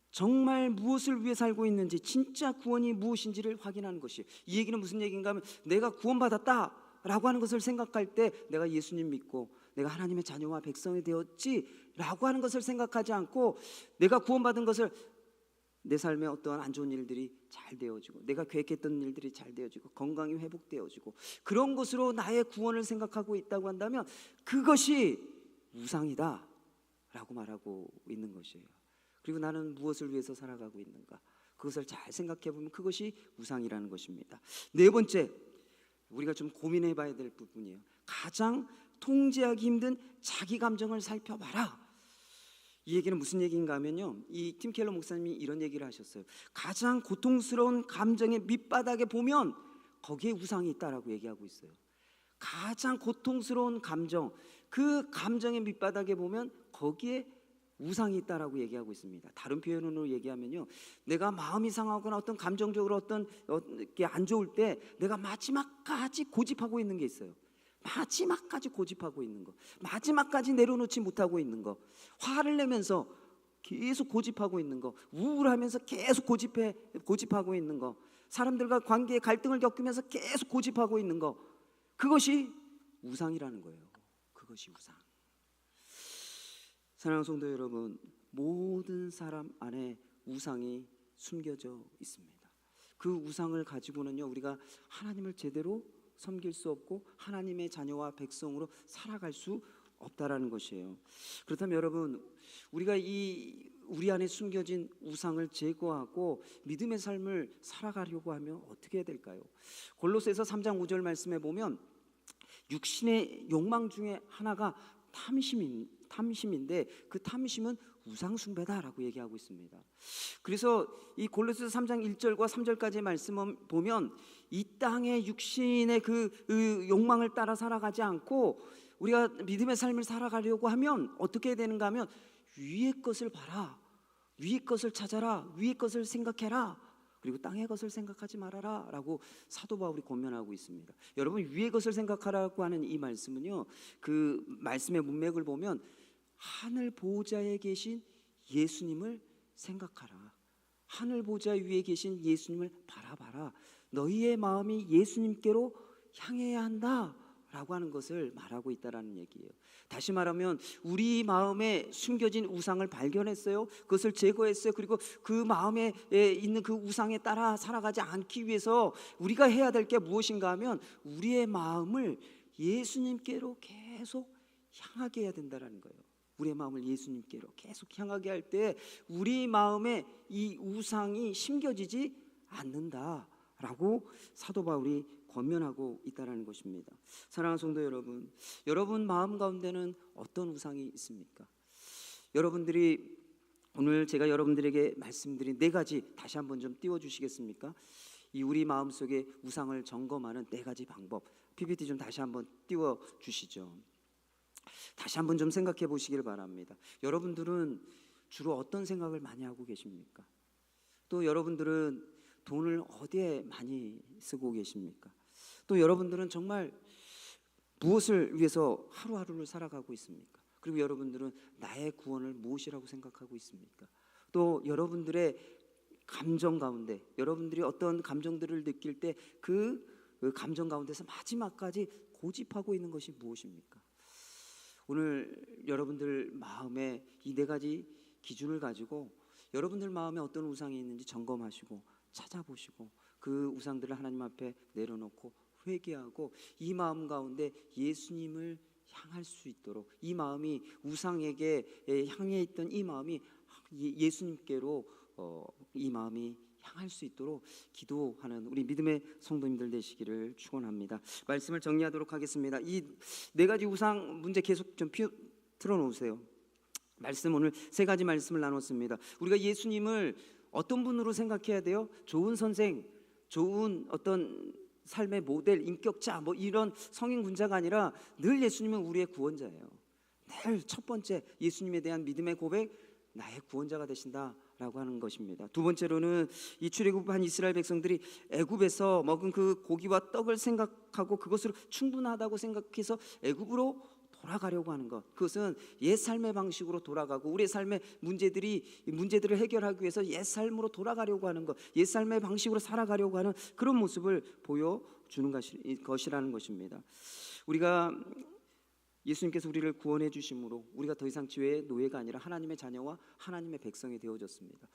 정말 무엇을 위해 살고 있는지, 진짜 구원이 무엇인지를 확인하는 것이에요. 이 얘기는 무슨 얘기인가 하면, 내가 구원받았다라고 하는 것을 생각할 때 내가 예수님 믿고 내가 하나님의 자녀와 백성이 되었지라고 하는 것을 생각하지 않고, 내가 구원받은 것을 내 삶에 어떠한 안 좋은 일들이 잘 되어지고, 내가 계획했던 일들이 잘 되어지고, 건강이 회복되어지고, 그런 것으로 나의 구원을 생각하고 있다고 한다면 그것이 우상이다 라고 말하고 있는 것이에요. 그리고 나는 무엇을 위해서 살아가고 있는가, 그것을 잘 생각해 보면 그것이 우상이라는 것입니다. 네 번째, 우리가 좀 고민해 봐야 될 부분이에요. 가장 통제하기 힘든 자기 감정을 살펴봐라. 이 얘기는 무슨 얘기인가 하면요, 이 팀 켈러 목사님이 이런 얘기를 하셨어요. 가장 고통스러운 감정의 밑바닥에 보면 거기에 우상이 있다라고 얘기하고 있어요. 가장 고통스러운 감정, 그 감정의 밑바닥에 보면 거기에 우상이 있다라고 얘기하고 있습니다. 다른 표현으로 얘기하면요, 내가 마음이 상하거나 어떤 감정적으로 어떤 게 안 좋을 때 내가 마지막까지 고집하고 있는 게 있어요. 마지막까지 고집하고 있는 거, 마지막까지 내려놓지 못하고 있는 거, 화를 내면서 계속 고집하고 있는 거, 우울하면서 계속 고집하고 있는 거, 사람들과 관계에 갈등을 겪으면서 계속 고집하고 있는 거, 그것이 우상이라는 거예요. 그것이 우상. 사랑하는 성도 여러분, 모든 사람 안에 우상이 숨겨져 있습니다. 그 우상을 가지고는요, 우리가 하나님을 제대로 섬길 수 없고 하나님의 자녀와 백성으로 살아갈 수 없다라는 것이에요. 그렇다면 여러분, 우리가 우리 안에 숨겨진 우상을 제거하고 믿음의 삶을 살아가려고 하면 어떻게 해야 될까요? 골로새서 3장 5절 말씀에 보면 육신의 욕망 중에 하나가 탐심인데 그 탐심은 우상 숭배다라고 얘기하고 있습니다. 그래서 이 골로새서 3장 1절과 3절까지의 말씀을 보면 이 땅의 육신의 그 욕망을 따라 살아가지 않고 우리가 믿음의 삶을 살아가려고 하면 어떻게 해야 되는가 하면, 위의 것을 봐라, 위의 것을 찾아라, 위의 것을 생각해라, 그리고 땅의 것을 생각하지 말아라 라고 사도 바울이 권면하고 있습니다. 여러분, 위의 것을 생각하라고 하는 이 말씀은요, 그 말씀의 문맥을 보면 하늘 보좌에 계신 예수님을 생각하라, 하늘 보좌 위에 계신 예수님을 바라봐라, 너희의 마음이 예수님께로 향해야 한다 라고 하는 것을 말하고 있다라는 얘기예요. 다시 말하면 우리 마음에 숨겨진 우상을 발견했어요. 그것을 제거했어요. 그리고 그 마음에 있는 그 우상에 따라 살아가지 않기 위해서 우리가 해야 될 게 무엇인가 하면, 우리의 마음을 예수님께로 계속 향하게 해야 된다라는 거예요. 우리의 마음을 예수님께로 계속 향하게 할 때 우리 마음에 이 우상이 심겨지지 않는다라고 사도 바울이 권면하고 있다라는 것입니다. 사랑하는 성도 여러분, 여러분 마음 가운데는 어떤 우상이 있습니까? 여러분들이 오늘 제가 여러분들에게 말씀드린 네 가지 다시 한번 좀 띄워주시겠습니까? 이 우리 마음속에 우상을 점검하는 네 가지 방법, PPT 좀 다시 한번 띄워주시죠. 다시 한번 좀 생각해 보시길 바랍니다. 여러분들은 주로 어떤 생각을 많이 하고 계십니까? 또 여러분들은 돈을 어디에 많이 쓰고 계십니까? 또 여러분들은 정말 무엇을 위해서 하루하루를 살아가고 있습니까? 그리고 여러분들은 나의 구원을 무엇이라고 생각하고 있습니까? 또 여러분들의 감정 가운데 여러분들이 어떤 감정들을 느낄 때 그 감정 가운데서 마지막까지 고집하고 있는 것이 무엇입니까? 오늘 여러분들 마음에 이 네 가지 기준을 가지고 여러분들 마음에 어떤 우상이 있는지 점검하시고 찾아보시고 그 우상들을 하나님 앞에 내려놓고 회개하고 이 마음 가운데 예수님을 향할 수 있도록, 이 마음이 우상에게 향해 있던 이 마음이 예수님께로 이 마음이 향할 수 있도록 기도하는 우리 믿음의 성도님들 되시기를 축원합니다. 말씀을 정리하도록 하겠습니다. 이 네 가지 우상 문제 계속 좀 틀어놓으세요. 말씀 오늘 세 가지 말씀을 나눴습니다. 우리가 예수님을 어떤 분으로 생각해야 돼요? 좋은 선생, 좋은 어떤 삶의 모델, 인격자 뭐 이런 성인 군자가 아니라 늘 예수님은 우리의 구원자예요. 늘 첫 번째 예수님에 대한 믿음의 고백, 나의 구원자가 되신다라고 하는 것입니다. 두 번째로는 이 출애굽한 이스라엘 백성들이 애굽에서 먹은 그 고기와 떡을 생각하고 그것으로 충분하다고 생각해서 애굽으로 돌아가려고 하는 것, 그것은 옛 삶의 방식으로 돌아가고 우리의 삶의 문제들을 해결하기 위해서 옛 삶으로 돌아가려고 하는 것, 옛 삶의 방식으로 살아가려고 하는 그런 모습을 보여주는 것이라는 것입니다. 우리가 예수님께서 우리를 구원해 주심으로 우리가 더 이상 죄의 노예가 아니라 하나님의 자녀와 하나님의 백성이 되어졌습니다.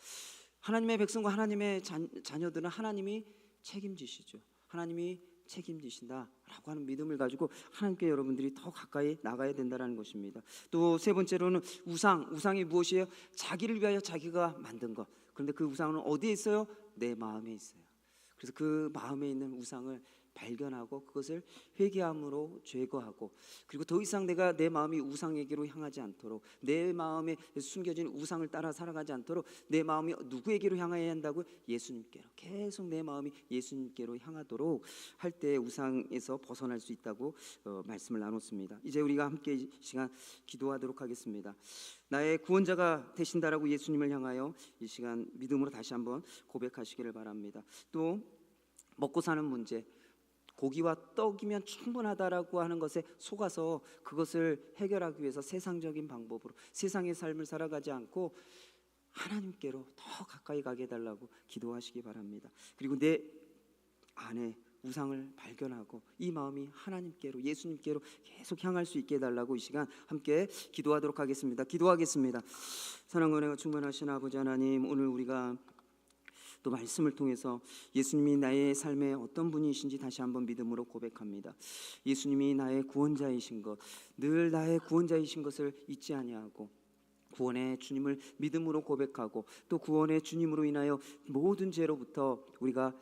하나님의 백성과 하나님의 자녀들은 하나님이 책임지시죠. 하나님이 책임지신다라고 하는 믿음을 가지고 하나님께 여러분들이 더 가까이 나가야 된다는 것입니다. 또 세 번째로는 우상이 무엇이에요? 자기를 위하여 자기가 만든 것. 그런데 그 우상은 어디에 있어요? 내 마음에 있어요. 그래서 그 마음에 있는 우상을 발견하고 그것을 회개함으로 제거하고, 그리고 더 이상 내가 내 마음이 우상에게로 향하지 않도록, 내 마음에 숨겨진 우상을 따라 살아가지 않도록 내 마음이 누구에게로 향해야 한다고? 예수님께로. 계속 내 마음이 예수님께로 향하도록 할 때 우상에서 벗어날 수 있다고 말씀을 나눴습니다. 이제 우리가 함께 이 시간 기도하도록 하겠습니다. 나의 구원자가 되신다라고 예수님을 향하여 이 시간 믿음으로 다시 한번 고백하시기를 바랍니다. 또 먹고 사는 문제, 고기와 떡이면 충분하다라고 하는 것에 속아서 그것을 해결하기 위해서 세상적인 방법으로 세상의 삶을 살아가지 않고 하나님께로 더 가까이 가게 해달라고 기도하시기 바랍니다. 그리고 내 안에 우상을 발견하고 이 마음이 하나님께로, 예수님께로 계속 향할 수 있게 해달라고 이 시간 함께 기도하도록 하겠습니다. 기도하겠습니다. 사랑과 은혜가 충만하신 아버지 하나님, 오늘 우리가 또 말씀을 통해서 예수님이 나의 삶에 어떤 분이신지 다시 한번 믿음으로 고백합니다. 예수님이 나의 구원자이신 것, 늘 나의 구원자이신 것을 잊지 아니하고 구원의 주님을 믿음으로 고백하고 또 구원의 주님으로 인하여 모든 죄로부터 우리가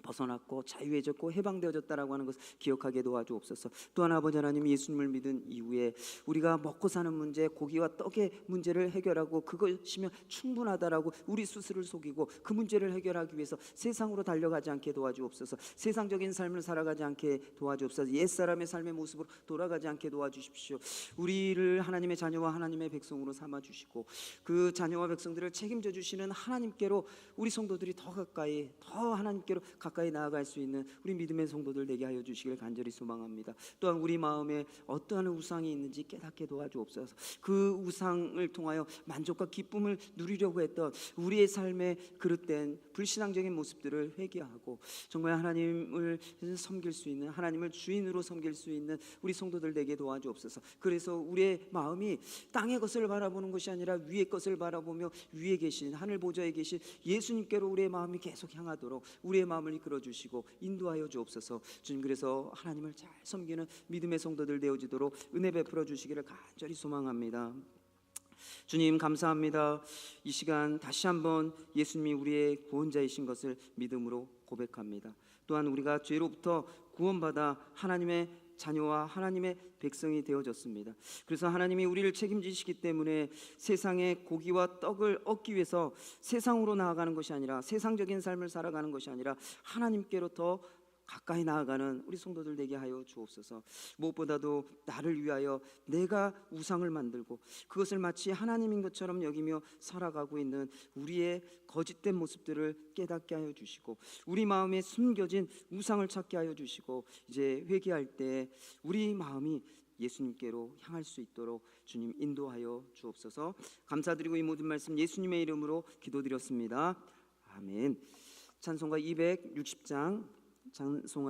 벗어났고 자유해졌고 해방되어졌다라고 하는 것을 기억하게 도와주옵소서. 또한 아버지 하나님, 예수님을 믿은 이후에 우리가 먹고 사는 문제, 고기와 떡의 문제를 해결하고 그것이면 충분하다라고 우리 스스로를 속이고 그 문제를 해결하기 위해서 세상으로 달려가지 않게 도와주옵소서. 세상적인 삶을 살아가지 않게 도와주옵소서. 옛사람의 삶의 모습으로 돌아가지 않게 도와주십시오. 우리를 하나님의 자녀와 하나님의 백성으로 삼아주시고 그 자녀와 백성들을 책임져 주시는 하나님께로 우리 성도들이 더 가까이, 더 하나님께로 가까이 나아갈 수 있는 우리 믿음의 성도들 되게 하여 주시길 간절히 소망합니다. 또한 우리 마음에 어떠한 우상이 있는지 깨닫게 도와주옵소서. 그 우상을 통하여 만족과 기쁨을 누리려고 했던 우리의 삶에 그릇된 불신앙적인 모습들을 회개하고 정말 하나님을 섬길 수 있는, 하나님을 주인으로 섬길 수 있는 우리 성도들 되게 도와주옵소서. 그래서 우리의 마음이 땅의 것을 바라보는 것이 아니라 위의 것을 바라보며 위에 계신 하늘 보좌에 계신 예수님께로 우리의 마음이 계속 향하도록 우리의 마음을 이끌어 주시고 인도하여 주옵소서. 주님, 그래서 하나님을 잘 섬기는 믿음의 성도들 되어지도록 은혜 베풀어 주시기를 간절히 소망합니다. 주님, 감사합니다. 이 시간 다시 한번 예수님이 우리의 구원자이신 것을 믿음으로 고백합니다. 또한 우리가 죄로부터 구원받아 하나님의 자녀와 하나님의 백성이 되어졌습니다. 그래서 하나님이 우리를 책임지시기 때문에 세상의 고기와 떡을 얻기 위해서 세상으로 나아가는 것이 아니라, 세상적인 삶을 살아가는 것이 아니라 하나님께로 더 가까이 나아가는 우리 성도들 되게 하여 주옵소서. 무엇보다도 나를 위하여 내가 우상을 만들고 그것을 마치 하나님인 것처럼 여기며 살아가고 있는 우리의 거짓된 모습들을 깨닫게 하여 주시고 우리 마음에 숨겨진 우상을 찾게 하여 주시고 이제 회개할 때 우리 마음이 예수님께로 향할 수 있도록 주님 인도하여 주옵소서. 감사드리고 이 모든 말씀 예수님의 이름으로 기도드렸습니다. 아멘. 찬송가 260장 찬송가